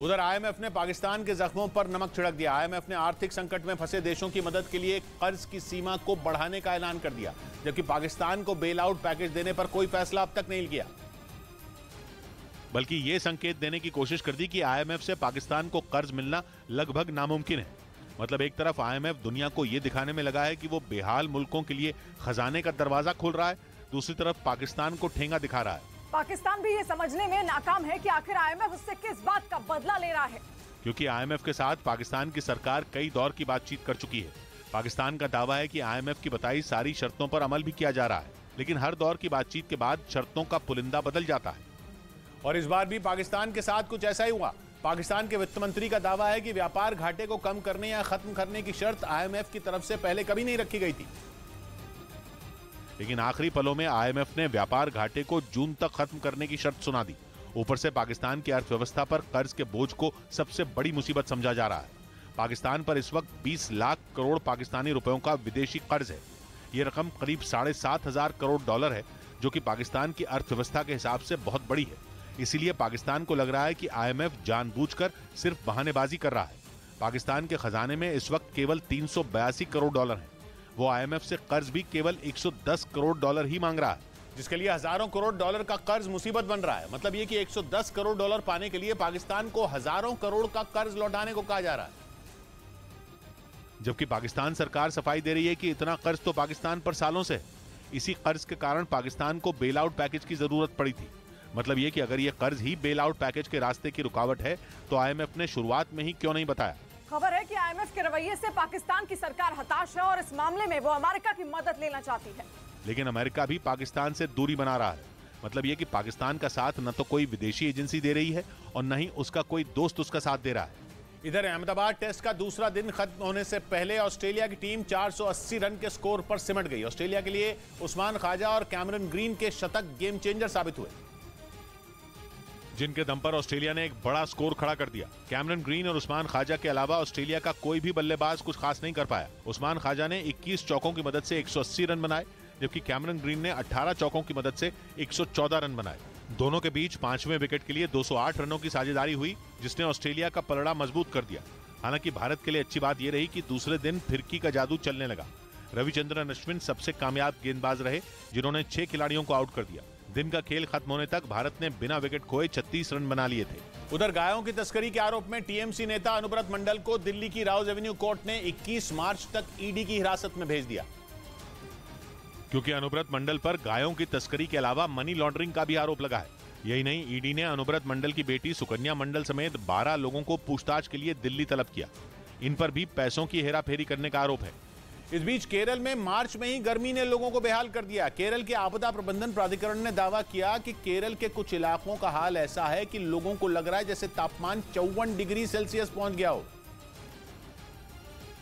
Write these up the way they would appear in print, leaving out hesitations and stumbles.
उधर आईएमएफ ने पाकिस्तान के जख्मों पर नमक छिड़क दिया। आईएमएफ ने आर्थिक संकट में फंसे देशों की मदद के लिए कर्ज की सीमा को बढ़ाने का ऐलान कर दिया, जबकि पाकिस्तान को बेल आउट पैकेज देने पर कोई फैसला अब तक नहीं लिया। बल्कि ये संकेत देने की कोशिश कर दी कि आईएमएफ से पाकिस्तान को कर्ज मिलना लगभग नामुमकिन है। मतलब एक तरफ आईएमएफ दुनिया को यह दिखाने में लगा है कि वो बेहाल मुल्कों के लिए खजाने का दरवाजा खोल रहा है, दूसरी तरफ पाकिस्तान को ठेंगा दिखा रहा है। पाकिस्तान भी ये समझने में नाकाम है कि आखिर आईएमएफ उससे किस बात का बदला ले रहा है, क्योंकि आईएमएफ के साथ पाकिस्तान की सरकार कई दौर की बातचीत कर चुकी है। पाकिस्तान का दावा है कि आईएमएफ की बताई सारी शर्तों पर अमल भी किया जा रहा है, लेकिन हर दौर की बातचीत के बाद शर्तों का पुलिंदा बदल जाता है। और इस बार भी पाकिस्तान के साथ कुछ ऐसा ही हुआ। पाकिस्तान के वित्त मंत्री का दावा है कि व्यापार घाटे को कम करने या खत्म करने की शर्त आईएमएफ की तरफ से पहले कभी नहीं रखी गई थी, लेकिन आखिरी पलों में आईएमएफ ने व्यापार घाटे को जून तक खत्म करने की शर्त सुना दी। ऊपर से पाकिस्तान की अर्थव्यवस्था पर कर्ज के बोझ को सबसे बड़ी मुसीबत समझा जा रहा है। पाकिस्तान पर इस वक्त 20 लाख करोड़ पाकिस्तानी रुपयों का विदेशी कर्ज है। यह रकम करीब 7,500 करोड़ डॉलर है, जो कि पाकिस्तान की अर्थव्यवस्था के हिसाब से बहुत बड़ी है। इसीलिए पाकिस्तान को लग रहा है कि आईएमएफ जानबूझकर सिर्फ बहानेबाजी कर रहा है। पाकिस्तान के खजाने में इस वक्त केवल 382 करोड़ डॉलर हैं। वो आईएमएफ से कर्ज भी केवल 110 करोड़ डॉलर ही मांग रहा है, जिसके लिए हजारों करोड़ डॉलर का कर्ज मुसीबत बन रहा है। मतलब ये कि 110 करोड़ डॉलर पाने के लिए पाकिस्तान को हजारों करोड़ का कर्ज लौटाने को कहा जा रहा है। जबकि पाकिस्तान सरकार सफाई दे रही है कि इतना कर्ज तो पाकिस्तान पर सालों से है। इसी कर्ज के कारण पाकिस्तान को बेल आउट पैकेज की जरूरत पड़ी थी। मतलब ये कि अगर ये कर्ज ही बेल आउट पैकेज के रास्ते की रुकावट है तो आईएमएफ ने शुरुआत में ही क्यों नहीं बताया। खबर है कि आईएमएफ के रवैये से पाकिस्तान की सरकार हताश है और इस मामले में वो अमेरिका की मदद लेना चाहती है। लेकिन अमेरिका भी पाकिस्तान से दूरी बना रहा है। मतलब ये कि पाकिस्तान का साथ न तो कोई विदेशी एजेंसी दे रही है और न ही उसका कोई दोस्त उसका साथ दे रहा है। इधर अहमदाबाद टेस्ट का दूसरा दिन खत्म होने से पहले ऑस्ट्रेलिया की टीम 480 रन के स्कोर पर सिमट गई। ऑस्ट्रेलिया के लिए उस्मान ख्वाजा और कैमरन ग्रीन के शतक गेम चेंजर साबित हुए, जिनके दम पर ऑस्ट्रेलिया ने एक बड़ा स्कोर खड़ा कर दिया। कैमरन ग्रीन और उस्मान ख्वाजा के अलावा ऑस्ट्रेलिया का कोई भी बल्लेबाज कुछ खास नहीं कर पाया। उस्मान ख्वाजा ने 21 चौकों की मदद से 180 रन बनाए, जबकि कैमरन ग्रीन ने 18 चौकों की मदद से 114 रन बनाए। दोनों के बीच 5वें विकेट के लिए 208 रनों की साझेदारी हुई, जिसने ऑस्ट्रेलिया का पलड़ा मजबूत कर दिया। हालांकि भारत के लिए अच्छी बात यह रही कि दूसरे दिन फिरकी का जादू चलने लगा। रविचंद्रन अश्विन सबसे कामयाब गेंदबाज रहे, जिन्होंने 6 खिलाड़ियों को आउट कर दिया। दिन का खेल खत्म होने तक भारत ने बिना विकेट खोए 36 रन बना लिए थे। उधर गायों की तस्करी के आरोप में टीएमसी नेता अनुब्रत मंडल को दिल्ली की राउज एवेन्यू कोर्ट ने 21 मार्च तक ईडी की हिरासत में भेज दिया, क्योंकि अनुब्रत मंडल पर गायों की तस्करी के अलावा मनी लॉन्ड्रिंग का भी आरोप लगा है। यही नहीं, ईडी ने अनुब्रत मंडल की बेटी सुकन्या मंडल समेत 12 लोगों को पूछताछ के लिए दिल्ली तलब किया। इन पर भी पैसों की हेराफेरी करने का आरोप है। इस बीच केरल में मार्च में ही गर्मी ने लोगों को बेहाल कर दिया। केरल के आपदा प्रबंधन प्राधिकरण ने दावा किया कि केरल के कुछ इलाकों का हाल ऐसा है कि लोगों को लग रहा है जैसे तापमान 54 डिग्री सेल्सियस पहुंच गया हो।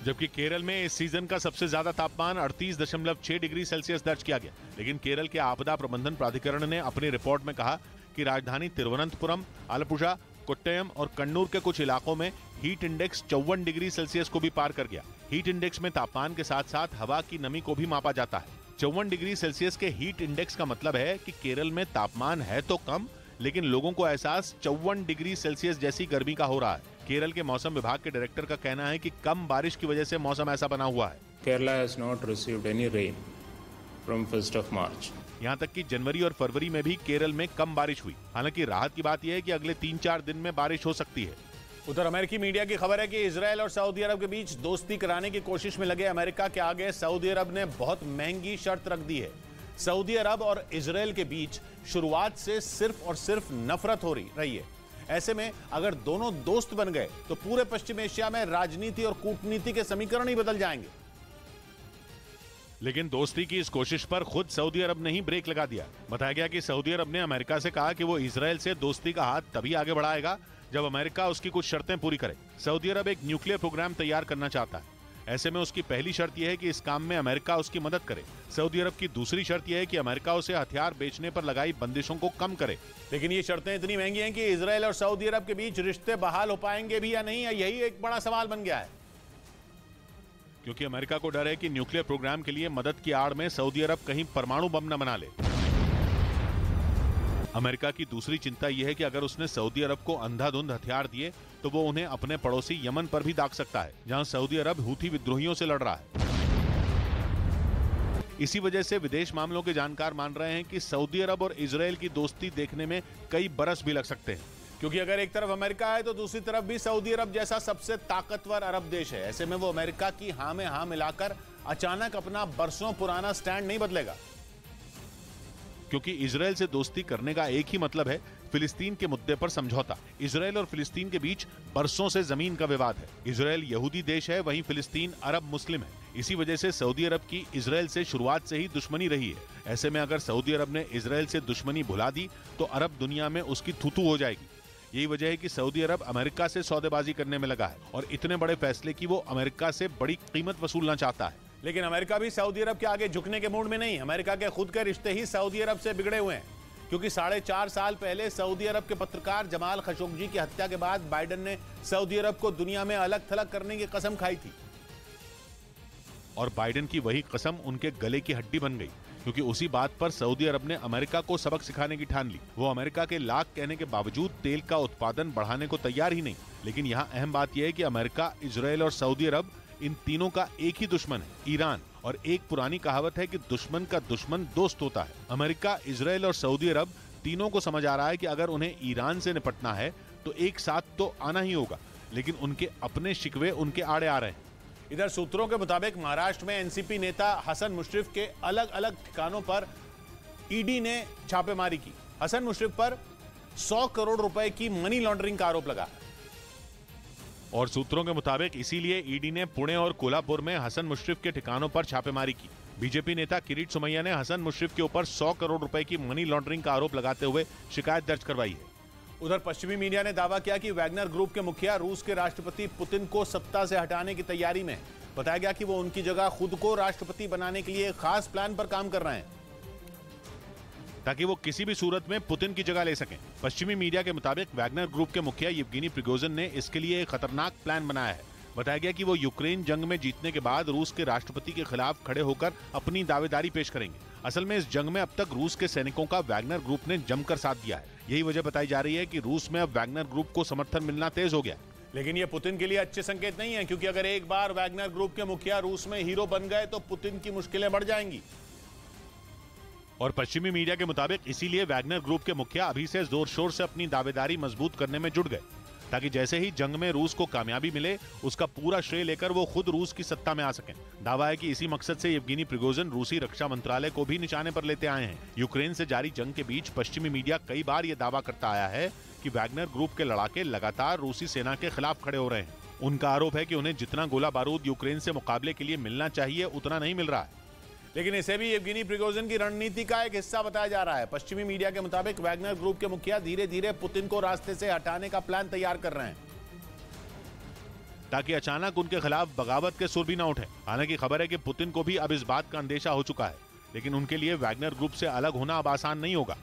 जबकि केरल में इस सीजन का सबसे ज्यादा तापमान 38.6 डिग्री सेल्सियस दर्ज किया गया। लेकिन केरल के आपदा प्रबंधन प्राधिकरण ने अपनी रिपोर्ट में कहा कि राजधानी तिरुवनंतपुरम, आलपुझा, कोट्टयम और कन्नूर के कुछ इलाकों में हीट इंडेक्स 54 डिग्री सेल्सियस को भी पार कर गया। हीट इंडेक्स में तापमान के साथ साथ हवा की नमी को भी मापा जाता है। 54 डिग्री सेल्सियस के हीट इंडेक्स का मतलब है कि केरल में तापमान है तो कम, लेकिन लोगों को एहसास 54 डिग्री सेल्सियस जैसी गर्मी का हो रहा है। केरल के मौसम विभाग के डायरेक्टर का कहना है कि कम बारिश की वजह से मौसम ऐसा बना हुआ है। Kerala has not received any rain from 1st of March। यहाँ तक कि जनवरी और फरवरी में भी केरल में कम बारिश हुई। हालांकि राहत की बात यह है कि अगले 3-4 दिन में बारिश हो सकती है। उधर अमेरिकी मीडिया की खबर है कि इजरायल और सऊदी अरब के बीच दोस्ती कराने की कोशिश में लगे अमेरिका के आगे सऊदी अरब ने बहुत महंगी शर्त रख दी है। सऊदी अरब और इजरायल के बीच शुरुआत से सिर्फ और सिर्फ नफरत हो रही है। ऐसे में अगर दोनों दोस्त बन गए तो पूरे पश्चिम एशिया में राजनीति और कूटनीति के समीकरण ही बदल जाएंगे। लेकिन दोस्ती की इस कोशिश पर खुद सऊदी अरब ने ही ब्रेक लगा दिया। बताया गया कि सऊदी अरब ने अमेरिका से कहा कि वो इजरायल से दोस्ती का हाथ तभी आगे बढ़ाएगा जब अमेरिका उसकी कुछ शर्तें पूरी करे। सऊदी अरब एक न्यूक्लियर प्रोग्राम तैयार करना चाहता है। ऐसे में उसकी पहली शर्त यह है कि इस काम में अमेरिका उसकी मदद करे। सऊदी अरब की दूसरी शर्त यह है कि अमेरिका उसे हथियार बेचने पर लगाई बंदिशों को कम करे। लेकिन ये शर्तें इतनी महंगी हैं कि इजरायल और सऊदी अरब के बीच रिश्ते बहाल हो पाएंगे भी या नहीं, यही एक बड़ा सवाल बन गया है। क्योंकि अमेरिका को डर है कि न्यूक्लियर प्रोग्राम के लिए मदद की आड़ में सऊदी अरब कहीं परमाणु बम न बना ले। अमेरिका की दूसरी चिंता यह है कि अगर उसने सऊदी अरब को अंधाधुंध हथियार दिए तो वो उन्हें अपने पड़ोसी यमन पर भी दाग सकता है, जहां सऊदी अरब हूथी विद्रोहियों से लड़ रहा है। इसी वजह से विदेश मामलों के जानकार मान रहे हैं कि सऊदी अरब और इजरायल की दोस्ती देखने में कई बरस भी लग सकते हैं, क्योंकि अगर एक तरफ अमेरिका है तो दूसरी तरफ भी सऊदी अरब जैसा सबसे ताकतवर अरब देश है। ऐसे में वो अमेरिका की हां में हां मिलाकर अचानक अपना बरसों पुराना स्टैंड नहीं बदलेगा, क्योंकि इजरायल से दोस्ती करने का एक ही मतलब है, फिलिस्तीन के मुद्दे पर समझौता। इजरायल और फिलिस्तीन के बीच बरसों से जमीन का विवाद है। इजरायल यहूदी देश है, वहीं फिलिस्तीन अरब मुस्लिम है। इसी वजह से सऊदी अरब की इजरायल से शुरुआत से ही दुश्मनी रही है। ऐसे में अगर सऊदी अरब ने इजरायल से दुश्मनी भुला दी तो अरब दुनिया में उसकी थूथू हो जाएगी। यही वजह है कि सऊदी अरब अमेरिका से सौदेबाजी करने में लगा है और इतने बड़े फैसले की वो अमेरिका से बड़ी कीमत वसूलना चाहता है। लेकिन अमेरिका भी सऊदी अरब के आगे झुकने के मूड में नहीं। अमेरिका के खुद के रिश्ते ही सऊदी अरब से बिगड़े हुए हैं, क्योंकि 4.5 साल पहले सऊदी अरब के पत्रकार जमाल खशोगी की हत्या के बाद बाइडेन ने सऊदी अरब को दुनिया में अलग थलग करने की कसम खाई थी, और बाइडेन की वही कसम उनके गले की हड्डी बन गई, क्योंकि उसी बात पर सऊदी अरब ने अमेरिका को सबक सिखाने की ठान ली। वो अमेरिका के लाख कहने के बावजूद तेल का उत्पादन बढ़ाने को तैयार ही नहीं। लेकिन यहाँ अहम बात यह है कि अमेरिका, इजरायल और सऊदी अरब, इन तीनों का एक ही दुश्मन है, ईरान। और एक पुरानी कहावत है कि दुश्मन का दुश्मन दोस्त होता है। अमेरिका, इजरायल और सऊदी अरब तीनों को समझ आ रहा है कि अगर उन्हें ईरान से निपटना है तो एक साथ तो आना ही होगा, लेकिन उनके अपने शिकवे उनके आड़े आ रहे हैं। इधर सूत्रों के मुताबिक महाराष्ट्र में एनसीपी नेता हसन मुशर्रफ के अलग अलग ठिकानों पर ईडी ने छापेमारी की। हसन मुशर्रफ पर 100 करोड़ रुपए की मनी लॉन्ड्रिंग का आरोप लगा है। और सूत्रों के मुताबिक इसीलिए ईडी ने पुणे और कोल्हापुर में हसन मुशर्रफ के ठिकानों पर छापेमारी की। बीजेपी नेता किरीट सोमैया ने हसन मुशर्रफ के ऊपर 100 करोड़ रुपए की मनी लॉन्ड्रिंग का आरोप लगाते हुए शिकायत दर्ज करवाई है। उधर पश्चिमी मीडिया ने दावा किया कि वैगनर ग्रुप के मुखिया रूस के राष्ट्रपति पुतिन को सत्ता से हटाने की तैयारी में है। बताया गया कि वो उनकी जगह खुद को राष्ट्रपति बनाने के लिए एक खास प्लान पर काम कर रहे हैं, ताकि वो किसी भी सूरत में पुतिन की जगह ले सकें। पश्चिमी मीडिया के मुताबिक वैगनर ग्रुप के मुखिया येवगेनी प्रिगोजिन ने इसके लिए एक खतरनाक प्लान बनाया है। बताया गया कि वो यूक्रेन जंग में जीतने के बाद रूस के राष्ट्रपति के खिलाफ खड़े होकर अपनी दावेदारी पेश करेंगे। असल में इस जंग में अब तक रूस के सैनिकों का वैगनर ग्रुप ने जमकर साथ दिया है। यही वजह बताई जा रही है कि रूस में अब वैगनर ग्रुप को समर्थन मिलना तेज हो गया। लेकिन ये पुतिन के लिए अच्छे संकेत नहीं है, क्योंकि अगर एक बार वैगनर ग्रुप के मुखिया रूस में हीरो बन गए तो पुतिन की मुश्किलें बढ़ जाएंगी। और पश्चिमी मीडिया के मुताबिक इसीलिए वैगनर ग्रुप के मुखिया अभी से जोर शोर से अपनी दावेदारी मजबूत करने में जुट गए, ताकि जैसे ही जंग में रूस को कामयाबी मिले उसका पूरा श्रेय लेकर वो खुद रूस की सत्ता में आ सकें। दावा है कि इसी मकसद से येवगेनी प्रिगोजिन रूसी रक्षा मंत्रालय को भी निशाने पर लेते आए हैं। यूक्रेन से जारी जंग के बीच पश्चिमी मीडिया कई बार ये दावा करता आया है कि वैगनर ग्रुप के लड़ाके लगातार रूसी सेना के खिलाफ खड़े हो रहे हैं। उनका आरोप है कि उन्हें जितना गोला बारूद यूक्रेन से मुकाबले के लिए मिलना चाहिए उतना नहीं मिल रहा है। लेकिन इसे भी येवगेनी प्रिगोजिन की रणनीति का एक हिस्सा बताया जा रहा है। पश्चिमी मीडिया के मुताबिक वैगनर ग्रुप के मुखिया धीरे धीरे पुतिन को रास्ते से हटाने का प्लान तैयार कर रहे हैं, ताकि अचानक उनके खिलाफ बगावत के सुर भी न उठे। हालांकि खबर है कि पुतिन को भी अब इस बात का अंदेशा हो चुका है, लेकिन उनके लिए वैगनर ग्रुप से अलग होना अब आसान नहीं होगा,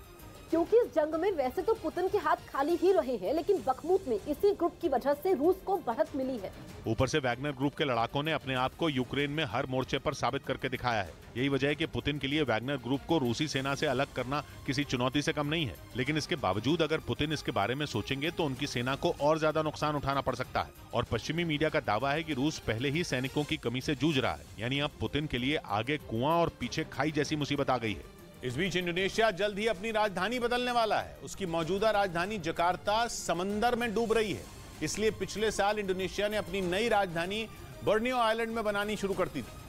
क्योंकि इस जंग में वैसे तो पुतिन के हाथ खाली ही रहे हैं, लेकिन बखमूत में इसी ग्रुप की वजह से रूस को बढ़त मिली है। ऊपर से वैगनर ग्रुप के लड़ाकों ने अपने आप को यूक्रेन में हर मोर्चे पर साबित करके दिखाया है। यही वजह है कि पुतिन के लिए वैगनर ग्रुप को रूसी सेना से अलग करना किसी चुनौती से कम नहीं है। लेकिन इसके बावजूद अगर पुतिन इसके बारे में सोचेंगे तो उनकी सेना को और ज्यादा नुकसान उठाना पड़ सकता है। और पश्चिमी मीडिया का दावा है कि रूस पहले ही सैनिकों की कमी से जूझ रहा है, यानी अब पुतिन के लिए आगे कुआं और पीछे खाई जैसी मुसीबत आ गई है। इस बीच इंडोनेशिया जल्द ही अपनी राजधानी बदलने वाला है। उसकी मौजूदा राजधानी जकार्ता समंदर में डूब रही है, इसलिए पिछले साल इंडोनेशिया ने अपनी नई राजधानी बोर्नियो आइलैंड में बनानी शुरू कर दी थी।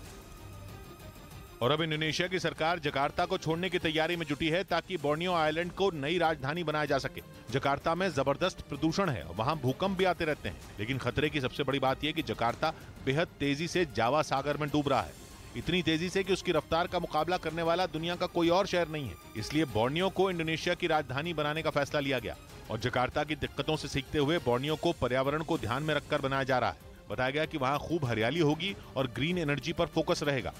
और अब इंडोनेशिया की सरकार जकार्ता को छोड़ने की तैयारी में जुटी है, ताकि बोर्नियो आइलैंड को नई राजधानी बनाया जा सके। जकार्ता में जबरदस्त प्रदूषण है, वहां भूकंप भी आते रहते हैं, लेकिन खतरे की सबसे बड़ी बात यह कि जकार्ता बेहद तेजी से जावा सागर में डूब रहा है, इतनी तेजी से कि उसकी रफ्तार का मुकाबला करने वाला दुनिया का कोई और शहर नहीं है। इसलिए बोर्नियो को इंडोनेशिया की राजधानी बनाने का फैसला लिया गया और जकार्ता की दिक्कतों से सीखते हुए बोर्नियो को पर्यावरण को ध्यान में रखकर बनाया जा रहा है। बताया गया कि वहां खूब हरियाली होगी और ग्रीन एनर्जी पर फोकस रहेगा।